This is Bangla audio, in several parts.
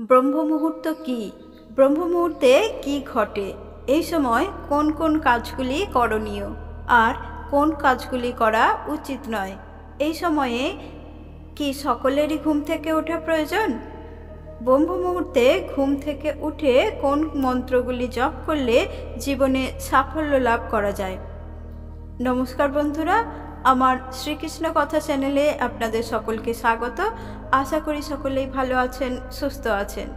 ব্রহ্ম মুহূর্ত কি? ব্রহ্ম মুহূর্তে কি ঘটে? এই সময় কোন কোন কাজগুলি করণীয় আর কোন কাজগুলি করা উচিত নয়? এই সময়ে কি সকলেরই ঘুম থেকে ওঠা প্রয়োজন? ব্রহ্ম মুহূর্তে ঘুম থেকে উঠে কোন মন্ত্রগুলি জপ করলে জীবনে সাফল্য লাভ করা যায়? নমস্কার বন্ধুরা, আমার শ্রীকৃষ্ণ কথা চ্যানেলে আপনাদের সকলকে স্বাগত। আশা করি সকলেই ভালো আছেন, সুস্থ আছেন।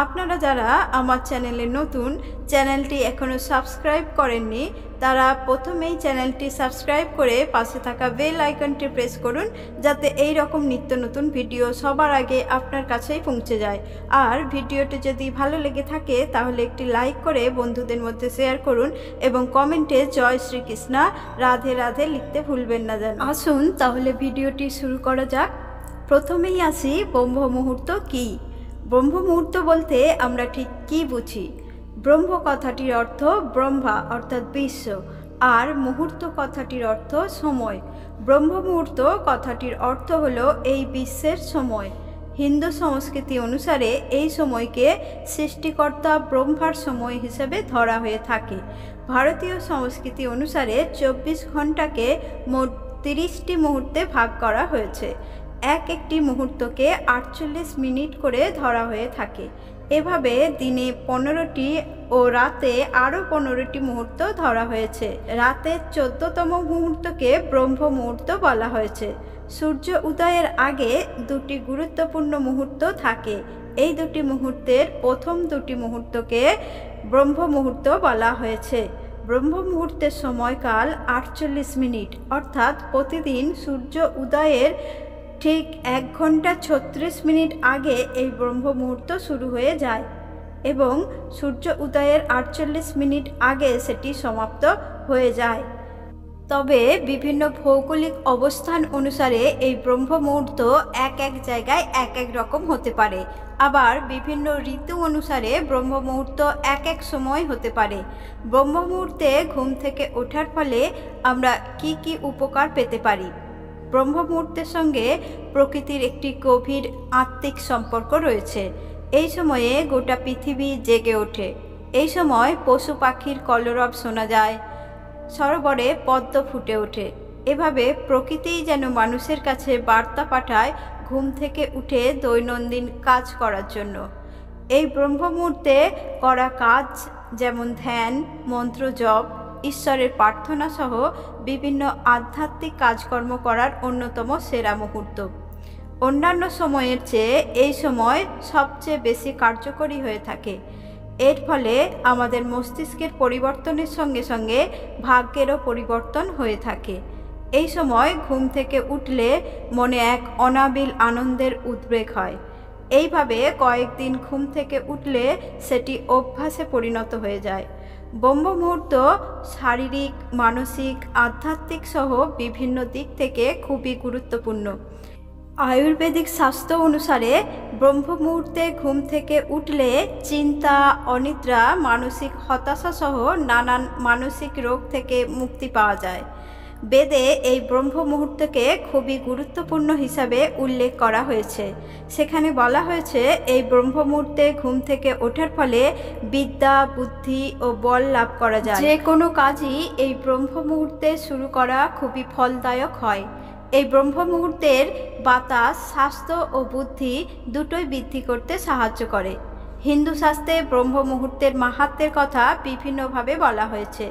আপনারা যারা আমার চ্যানেলে নতুন, চ্যানেলটি এখনও সাবস্ক্রাইব করেননি, তারা প্রথমেই চ্যানেলটি সাবস্ক্রাইব করে পাশে থাকা বেল আইকনটি প্রেস করুন, যাতে এই রকম নিত্য নতুন ভিডিও সবার আগে আপনার কাছেই পৌঁছে যায়। আর ভিডিওটি যদি ভালো লেগে থাকে তাহলে একটি লাইক করে বন্ধুদের মধ্যে শেয়ার করুন এবং কমেন্টে জয় শ্রীকৃষ্ণ, রাধে রাধে লিখতে ভুলবেন না যেন। আসুন তাহলে ভিডিওটি শুরু করা যাক। প্রথমেই আসি, ব্রহ্ম মুহূর্ত কী? ব্রহ্ম মুহূর্ত বলতে আমরা ঠিক কী বুঝি? ব্রহ্ম কথাটির অর্থ ব্রহ্মা অর্থাৎ বিশ্ব, আর মুহূর্ত কথাটির অর্থ সময়। ব্রহ্ম মুহূর্ত কথাটির অর্থ হলো এই বিশ্বের সময়। হিন্দু সংস্কৃতি অনুসারে এই সময়কে সৃষ্টিকর্তা ব্রহ্মার সময় হিসেবে ধরা হয়ে থাকে। ভারতীয় সংস্কৃতি অনুসারে 24 ঘন্টাকে মোট 30টি মুহূর্তে ভাগ করা হয়েছে। একটি মুহূর্তকে 48 মিনিট করে ধরা হয়ে থাকে। এভাবে দিনে 15টি ও রাতে আরও 15টি মুহূর্ত ধরা হয়েছে। রাতের 14তম মুহূর্তকে ব্রহ্ম মুহূর্ত বলা হয়েছে। সূর্য উদয়ের আগে দুটি গুরুত্বপূর্ণ মুহূর্ত থাকে। এই দুটি মুহূর্তের প্রথম দুটি মুহূর্তকে ব্রহ্ম মুহূর্ত বলা হয়েছে। ব্রহ্ম মুহূর্তের সময়কাল 48 মিনিট, অর্থাৎ প্রতিদিন সূর্য উদয়ের ঠিক 1 ঘন্টা 36 মিনিট আগে এই ব্রহ্ম মুহূর্ত শুরু হয়ে যায় এবং সূর্য উদয়ের 48 মিনিট আগে সেটি সমাপ্ত হয়ে যায়। তবে বিভিন্ন ভৌগোলিক অবস্থান অনুসারে এই ব্রহ্ম মুহূর্ত এক এক জায়গায় এক এক রকম হতে পারে। আবার বিভিন্ন ঋতু অনুসারে ব্রহ্ম মুহূর্ত এক এক সময় হতে পারে। ব্রহ্ম মুহূর্তে ঘুম থেকে ওঠার ফলে আমরা কি কি উপকার পেতে পারি? ব্রহ্ম মুহূর্তের সঙ্গে প্রকৃতির একটি গভীর আত্মিক সম্পর্ক রয়েছে। এই সময়ে গোটা পৃথিবী জেগে ওঠে। এই সময় পশু পাখির কলরব শোনা যায়, সরোবরে পদ্ম ফুটে ওঠে। এভাবে প্রকৃতিই যেন মানুষের কাছে বার্তা পাঠায় ঘুম থেকে উঠে দৈনন্দিন কাজ করার জন্য। এই ব্রহ্ম মুহূর্তে করা কাজ যেমন ধ্যান, মন্ত্র জপ, ঈশ্বরের প্রার্থনা সহ বিভিন্ন আধ্যাত্মিক কাজকর্ম করার অন্যতম সেরা মুহূর্ত। অন্যান্য সময়ের চেয়ে এই সময় সবচেয়ে বেশি কার্যকরী হয়ে থাকে। এর ফলে আমাদের মস্তিষ্কের পরিবর্তনের সঙ্গে সঙ্গে ভাগ্যেরও পরিবর্তন হয়ে থাকে। এই সময় ঘুম থেকে উঠলে মনে এক অনাবিল আনন্দের উদ্রেক হয়। এইভাবে কয়েকদিন ঘুম থেকে উঠলে সেটি অভ্যাসে পরিণত হয়ে যায়। ব্রহ্ম মুহূর্ত শারীরিক, মানসিক, আধ্যাত্মিক সহ বিভিন্ন দিক থেকে খুবই গুরুত্বপূর্ণ। আয়ুর্বেদিক শাস্ত্র অনুসারে ব্রহ্ম মুহূর্তে ঘুম থেকে উঠলে চিন্তা, অনিদ্রা, মানসিক হতাশা সহ নানান মানসিক রোগ থেকে মুক্তি পাওয়া যায়। বেদে এই ব্রহ্ম মুহূর্তকে খুবই গুরুত্বপূর্ণ হিসাবে উল্লেখ করা হয়েছে। সেখানে বলা হয়েছে এই ব্রহ্ম মুহূর্তে ঘুম থেকে ওঠার ফলে বিদ্যা, বুদ্ধি ও বল লাভ করা যায়। যে কোনো কাজই এই ব্রহ্ম মুহূর্তে শুরু করা খুবই ফলদায়ক হয়। এই ব্রহ্ম মুহূর্তের বাতাস স্বাস্থ্য ও বুদ্ধি দুটোই বৃদ্ধি করতে সাহায্য করে। হিন্দু শাস্ত্রে ব্রহ্ম মুহূর্তের মাহাত্ম্যের কথা বিভিন্নভাবে বলা হয়েছে।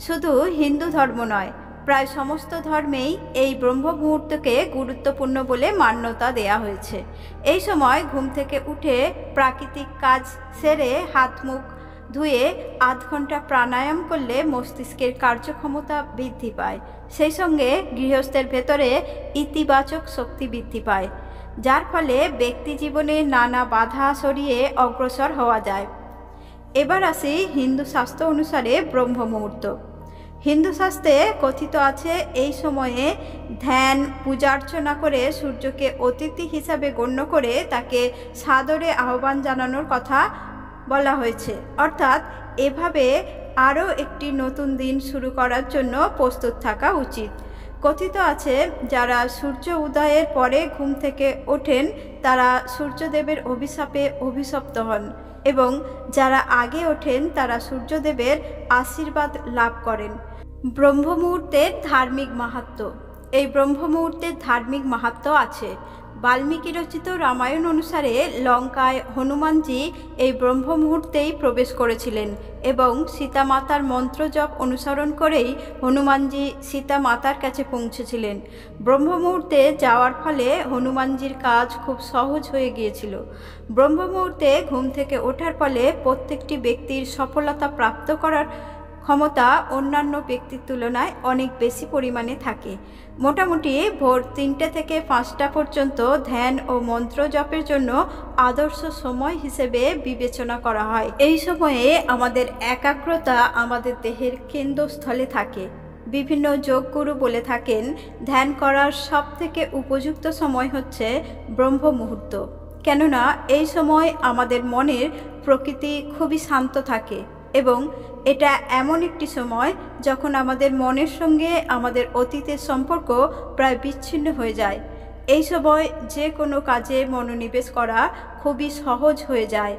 শুধু হিন্দু ধর্ম নয়, প্রায় সমস্ত ধর্মেই এই ব্রহ্ম মুহূর্তকে গুরুত্বপূর্ণ বলে মান্যতা দেয়া হয়েছে। এই সময় ঘুম থেকে উঠে প্রাকৃতিক কাজ সেরে হাত মুখ ধুয়ে আধ ঘন্টা প্রাণায়াম করলে মস্তিষ্কের কার্যক্ষমতা বৃদ্ধি পায়। সেই সঙ্গে গৃহস্থের ভেতরে ইতিবাচক শক্তি বৃদ্ধি পায়, যার ফলে ব্যক্তি জীবনে নানা বাধা সরিয়ে অগ্রসর হওয়া যায়। এবার আসি হিন্দু শাস্ত্র অনুসারে ব্রহ্ম মুহূর্ত। হিন্দু শাস্ত্রে কথিত আছে এই সময়ে ধ্যান, পূজার্চনা করে সূর্যকে অতিথি হিসাবে গণ্য করে তাকে সাদরে আহ্বান জানানোর কথা বলা হয়েছে। অর্থাৎ এভাবে আরও একটি নতুন দিন শুরু করার জন্য প্রস্তুত থাকা উচিত। কথিত আছে, যারা সূর্য উদয়ের পরে ঘুম থেকে ওঠেন তারা সূর্যদেবের অভিশাপে অভিশপ্ত হন, এবং যারা আগে ওঠেন তারা সূর্যদেবের আশীর্বাদ লাভ করেন। ব্রহ্ম মুহূর্তের ধার্মিক মাহাত্ম্য। এই ব্রহ্ম মুহূর্তের ধার্মিক মাহাত্ম্য আছে। বাল্মীকি রচিত রামায়ণ অনুসারে লঙ্কায় হনুমানজি এই ব্রহ্ম মুহূর্তেই প্রবেশ করেছিলেন, এবং সীতা মাতার মন্ত্র জপ অনুসরণ করেই হনুমানজি সীতা মাতার কাছে পৌঁছেছিলেন। ব্রহ্ম মুহূর্তে যাওয়ার ফলে হনুমানজির কাজ খুব সহজ হয়ে গিয়েছিল। ব্রহ্ম মুহূর্তে ঘুম থেকে ওঠার ফলে প্রত্যেকটি ব্যক্তির সফলতা প্রাপ্ত করার ক্ষমতা অন্যান্য ব্যক্তির তুলনায় অনেক বেশি পরিমাণে থাকে। মোটামুটি ভোর 3টে থেকে 5টা পর্যন্ত ধ্যান ও মন্ত্র জপের জন্য আদর্শ সময় হিসেবে বিবেচনা করা হয়। এই সময়ে আমাদের একাগ্রতা আমাদের দেহের কেন্দ্রস্থলে থাকে। বিভিন্ন যোগগুরু বলে থাকেন, ধ্যান করার সবথেকে উপযুক্ত সময় হচ্ছে ব্রহ্ম মুহূর্ত, কেননা এই সময় আমাদের মনের প্রকৃতি খুবই শান্ত থাকে, এবং এটা এমন একটি সময় যখন আমাদের মনের সঙ্গে আমাদের অতীতের সম্পর্ক প্রায় বিচ্ছিন্ন হয়ে যায়। এই সময় যে কোনো কাজে মনোনিবেশ করা খুবই সহজ হয়ে যায়।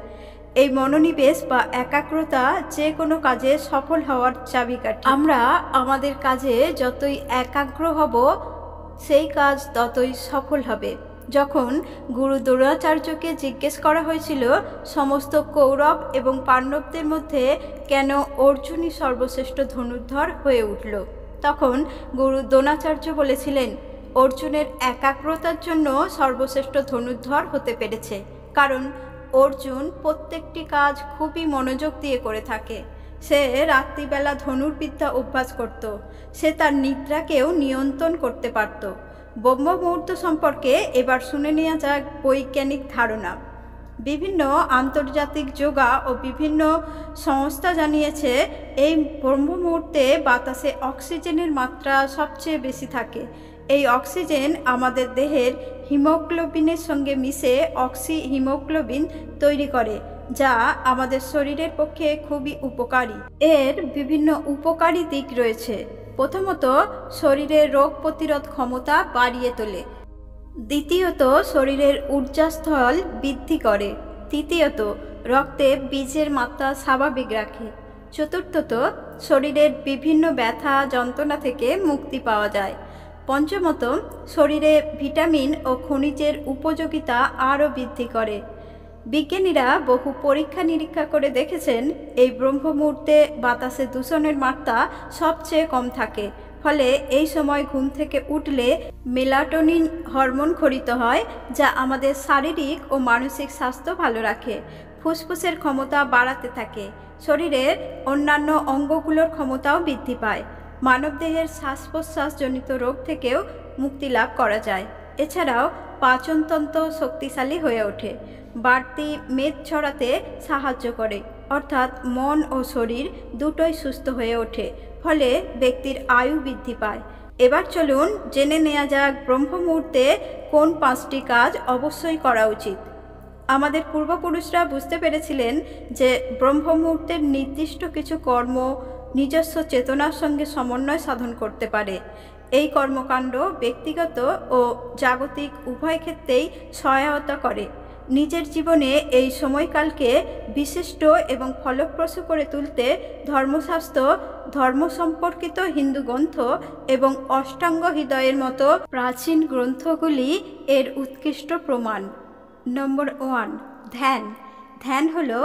এই মনোনিবেশ বা একাগ্রতা যে কোনো কাজে সফল হওয়ার চাবিকাঠি। আমরা আমাদের কাজে যতই একাগ্র হব, সেই কাজ ততই সফল হবে। যখন গুরু দ্রোণাচার্যকে জিজ্ঞেস করা হয়েছিল সমস্ত কৌরব এবং পাণ্ডবদের মধ্যে কেন অর্জুনই সর্বশ্রেষ্ঠ ধনুর্ধর হয়ে উঠল, তখন গুরু দ্রোণাচার্য বলেছিলেন, অর্জুনের একাগ্রতার জন্য সর্বশ্রেষ্ঠ ধনুর্ধর হতে পেরেছে, কারণ অর্জুন প্রত্যেকটি কাজ খুবই মনোযোগ দিয়ে করে থাকে। সে রাত্রিবেলা ধনুর্বিদ্যা অভ্যাস করত, সে তার নিদ্রাকেও নিয়ন্ত্রণ করতে পারত। ব্রহ্ম মুহূর্ত সম্পর্কে এবার শুনে নেওয়া যাক বৈজ্ঞানিক ধারণা। বিভিন্ন আন্তর্জাতিক যোগা ও বিভিন্ন সংস্থা জানিয়েছে, এই ব্রহ্ম মুহূর্তে বাতাসে অক্সিজেনের মাত্রা সবচেয়ে বেশি থাকে। এই অক্সিজেন আমাদের দেহের হিমোগ্লোবিনের সঙ্গে মিশে হিমোগ্লোবিন তৈরি করে, যা আমাদের শরীরের পক্ষে খুবই উপকারী। এর বিভিন্ন উপকারী দিক রয়েছে। প্রথমত, শরীরের রোগ প্রতিরোধ ক্ষমতা বাড়িয়ে তোলে। দ্বিতীয়ত, শরীরের ঊর্জাস্থল বৃদ্ধি করে। তৃতীয়ত, রক্তে বীজের মাত্রা স্বাভাবিক রাখে। চতুর্থত, শরীরের বিভিন্ন ব্যথা যন্ত্রণা থেকে মুক্তি পাওয়া যায়। পঞ্চমত, শরীরে ভিটামিন ও খনিজের উপযোগিতা আরও বৃদ্ধি করে। বিজ্ঞানীরা বহু পরীক্ষা নিরীক্ষা করে দেখেছেন, এই ব্রহ্ম মুহূর্তে বাতাসে দূষণের মাত্রা সবচেয়ে কম থাকে, ফলে এই সময় ঘুম থেকে উঠলে মেলাটোনিন হরমোন ক্ষরিত হয়, যা আমাদের শারীরিক ও মানসিক স্বাস্থ্য ভালো রাখে। ফুসফুসের ক্ষমতা বাড়াতে থাকে। শরীরের অন্যান্য অঙ্গগুলোর ক্ষমতাও বৃদ্ধি পায়। মানবদেহের শ্বাস প্রশ্বাসজনিত রোগ থেকেও মুক্তি লাভ করা যায়। এছাড়াও পাচনতন্ত্র শক্তিশালী হয়ে ওঠে। বাড়তি মেদ ছড়াতে সাহায্য করে, অর্থাৎ মন ও শরীর দুটোই সুস্থ হয়ে ওঠে, ফলে ব্যক্তির আয়ু বৃদ্ধি পায়। এবার চলুন জেনে নেওয়া যাক ব্রহ্ম মুহূর্তে কোন 5টি কাজ অবশ্যই করা উচিত। আমাদের পূর্বপুরুষরা বুঝতে পেরেছিলেন যে ব্রহ্ম মুহূর্তের নির্দিষ্ট কিছু কর্ম নিজস্ব চেতনার সঙ্গে সমন্বয় সাধন করতে পারে। এই কর্মকাণ্ড ব্যক্তিগত ও জাগতিক উভয় ক্ষেত্রেই সহায়তা করে। নিজের জীবনে এই সময়কালকে বিশিষ্ট এবং ফলপ্রসূ করে তুলতে ধর্মশাস্ত্র, ধর্ম সম্পর্কিত হিন্দু গ্রন্থ এবং অষ্টাঙ্গ হৃদয়ের মতো প্রাচীন গ্রন্থগুলি এর উৎকৃষ্ট প্রমাণ। নম্বর 1, ধ্যান। ধ্যান হলো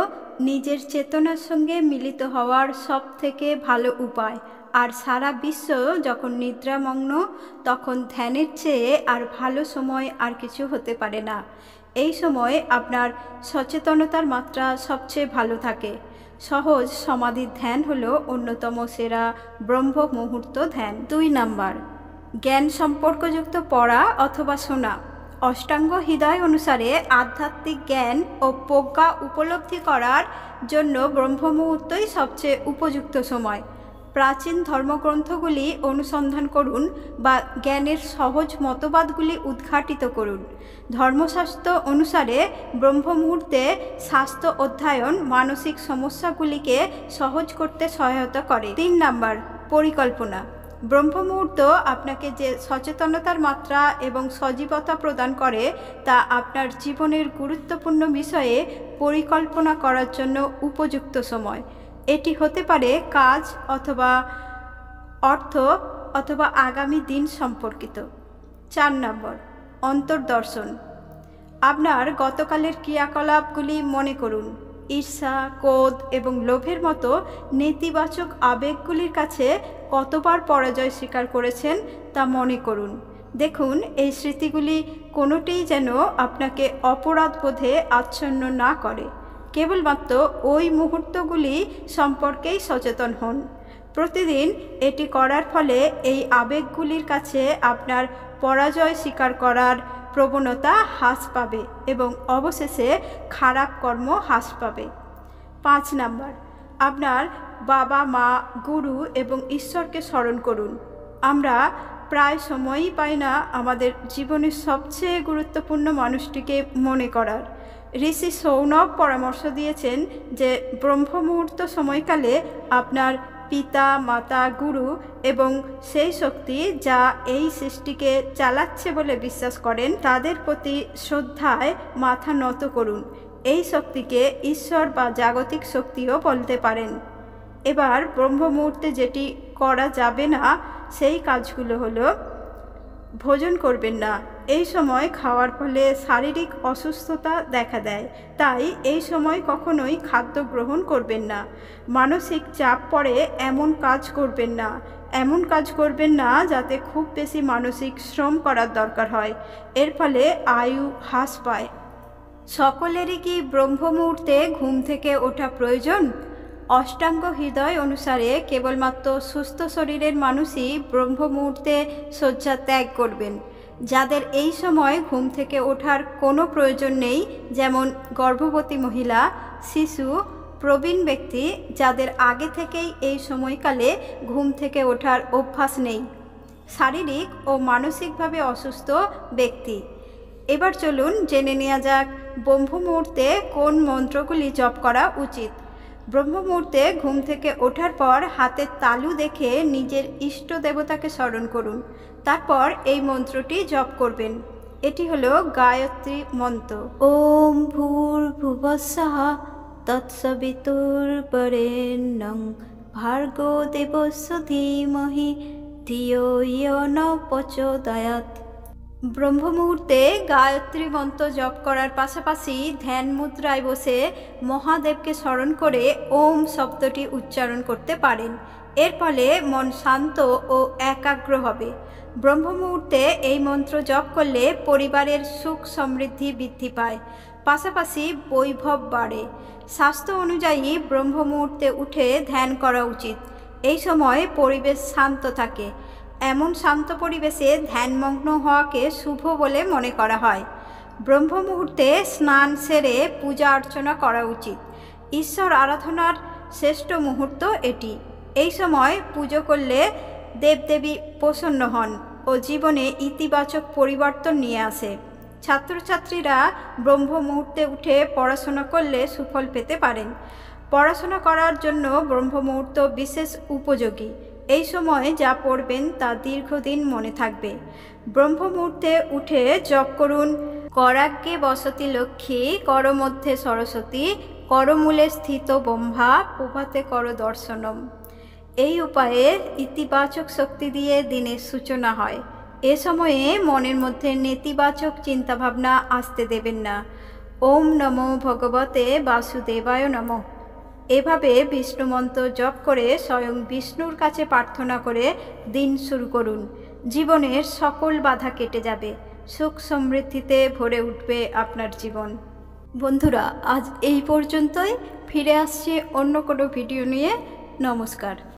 নিজের চেতনার সঙ্গে মিলিত হওয়ার সবথেকে ভালো উপায়। আর সারা বিশ্ব যখন নিদ্রামগ্ন, তখন ধ্যানের চেয়ে আর ভালো সময় আর কিছু হতে পারে না। এই সময় আপনার সচেতনতার মাত্রা সবচেয়ে ভালো থাকে। সহজ সমাধির ধ্যান হলো অন্যতম সেরা ব্রহ্ম মুহূর্ত ধ্যান। 2 নাম্বার, জ্ঞান সম্পর্কযুক্ত পড়া অথবা শোনা। অষ্টাঙ্গ হৃদয় অনুসারে আধ্যাত্মিক জ্ঞান ও প্রজ্ঞা উপলব্ধি করার জন্য ব্রহ্ম মুহূর্তই সবচেয়ে উপযুক্ত সময়। প্রাচীন ধর্মগ্রন্থগুলি অনুসন্ধান করুন বা জ্ঞানের সহজ মতবাদগুলি উদ্ঘাটিত করুন। ধর্মশাস্ত্র অনুসারে ব্রহ্ম মুহূর্তে স্বাস্থ্য অধ্যয়ন মানসিক সমস্যাগুলিকে সহজ করতে সহায়তা করে। 3 নাম্বার, পরিকল্পনা। ব্রহ্ম মুহূর্ত আপনাকে যে সচেতনতার মাত্রা এবং সজীবতা প্রদান করে তা আপনার জীবনের গুরুত্বপূর্ণ বিষয়ে পরিকল্পনা করার জন্য উপযুক্ত সময়। এটি হতে পারে কাজ অথবা অর্থ অথবা আগামী দিন সম্পর্কিত। 4 নম্বর, অন্তর্দর্শন। আপনার গতকালের ক্রিয়াকলাপগুলি মনে করুন। ঈর্ষা, ক্রোধ এবং লোভের মতো নেতিবাচক আবেগগুলির কাছে কতবার পরাজয় স্বীকার করেছেন তা মনে করুন। দেখুন এই স্মৃতিগুলি কোনোটিই যেন আপনাকে অপরাধবোধে আচ্ছন্ন না করে। কেবলমাত্র ওই মুহূর্তগুলি সম্পর্কেই সচেতন হন। প্রতিদিন এটি করার ফলে এই আবেগগুলির কাছে আপনার পরাজয় স্বীকার করার প্রবণতা হ্রাস পাবে এবং অবশেষে খারাপ কর্ম হ্রাস পাবে। 5 নম্বর, আপনার বাবা মা, গুরু এবং ঈশ্বরকে স্মরণ করুন। আমরা প্রায় সময়ই পাই না আমাদের জীবনের সবচেয়ে গুরুত্বপূর্ণ মানুষটিকে মনে করার। ঋষি সৌনক পরামর্শ দিয়েছেন যে ব্রহ্ম মুহূর্ত সময়কালে আপনার পিতা, মাতা, গুরু এবং সেই শক্তি যা এই সৃষ্টিকে চালাচ্ছে বলে বিশ্বাস করেন তাদের প্রতি শ্রদ্ধায় মাথা নত করুন। এই শক্তিকে ঈশ্বর বা জাগতিক শক্তিও বলতে পারেন। এবার ব্রহ্ম মুহূর্তে যেটি করা যাবে না সেই কাজগুলো হলো: ভোজন করবেন না। এই সময় খাওয়ার ফলে শারীরিক অসুস্থতা দেখা দেয়, তাই এই সময় কখনোই খাদ্য গ্রহণ করবেন না। মানসিক চাপ পড়ে এমন কাজ করবেন না যাতে খুব বেশি মানসিক শ্রম করার দরকার হয়। এর ফলে আয়ু হ্রাস পায়। সকলেরই কি ব্রহ্ম মুহূর্তে ঘুম থেকে ওঠা প্রয়োজন? অষ্টাঙ্গ হৃদয় অনুসারে কেবলমাত্র সুস্থ শরীরের মানুষই ব্রহ্ম মুহূর্তে শয্যা ত্যাগ করবেন। যাদের এই সময় ঘুম থেকে ওঠার কোনো প্রয়োজন নেই, যেমন গর্ভবতী মহিলা, শিশু, প্রবীণ ব্যক্তি, যাদের আগে থেকেই এই সময়কালে ঘুম থেকে ওঠার অভ্যাস নেই, শারীরিক ও মানসিকভাবে অসুস্থ ব্যক্তি। এবার চলুন জেনে নেওয়া যাক ব্রহ্ম মুহূর্তে কোন মন্ত্রগুলি জপ করা উচিত। ব্রহ্ম মুহূর্তে ঘুম থেকে ওঠার পর হাতের তালু দেখে নিজের ইষ্ট দেবতাকে স্মরণ করুন। তারপর এই মন্ত্রটি জপ করবেন। এটি হলো গায়ত্রী মন্ত্র। ওম ভূর্ভুবস্সুঃ তৎসবিতুর্বরেণ্যং ভার্গো দেবস্য ধীমহি ধিয়ো ইয়ো ন প্রচোদয়াৎ। ব্রহ্ম মুহূর্তে গায়ত্রী মন্ত্র জপ করার পাশাপাশি ধ্যান মুদ্রায় বসে মহাদেবকে স্মরণ করে ওম শব্দটি উচ্চারণ করতে পারেন। এর ফলে মন শান্ত ও একাগ্র হবে। ব্রহ্ম মুহূর্তে এই মন্ত্র জপ করলে পরিবারের সুখ সমৃদ্ধি বৃদ্ধি পায়, পাশাপাশি বৈভব বাড়ে। শাস্ত্র অনুযায়ী ব্রহ্ম মুহূর্তে উঠে ধ্যান করা উচিত। এই সময় পরিবেশ শান্ত থাকে। এমন শান্ত পরিবেশে ধ্যানমগ্ন হওয়াকে শুভ বলে মনে করা হয়। ব্রহ্ম মুহূর্তে স্নান সেরে পূজা অর্চনা করা উচিত। ঈশ্বর আরাধনার শ্রেষ্ঠ মুহূর্ত এটি। এই সময় পুজো করলে দেবদেবী প্রসন্ন হন ও জীবনে ইতিবাচক পরিবর্তন নিয়ে আসে। ছাত্রছাত্রীরা ব্রহ্ম মুহূর্তে উঠে পড়াশোনা করলে সুফল পেতে পারেন। পড়াশোনা করার জন্য ব্রহ্ম মুহূর্ত বিশেষ উপযোগী। এই সময় যা পড়বেন তা দীর্ঘদিন মনে থাকবে। ব্রহ্ম মুহূর্তে উঠে জপ করুন: করাগ্রে বসতি লক্ষ্মী, কর মধ্যে সরস্বতী, করমূলে স্থিত ব্রহ্মা, প্রভাতে কর দর্শনম। এই উপায়ে ইতিবাচক শক্তি দিয়ে দিনের সূচনা হয়। এ সময়ে মনের মধ্যে নেতিবাচক চিন্তাভাবনা আসতে দেবেন না। ওম নমো ভগবতে বাসুদেবায় নমঃ। এভাবে বিষ্ণু মন্ত্র জপ করে স্বয়ং বিষ্ণুর কাছে প্রার্থনা করে দিন শুরু করুন। জীবনের সকল বাধা কেটে যাবে, সুখ সমৃদ্ধিতে ভরে উঠবে আপনার জীবন। বন্ধুরা, আজ এই পর্যন্তই। ফিরে আসছি অন্য কোনো ভিডিও নিয়ে। নমস্কার।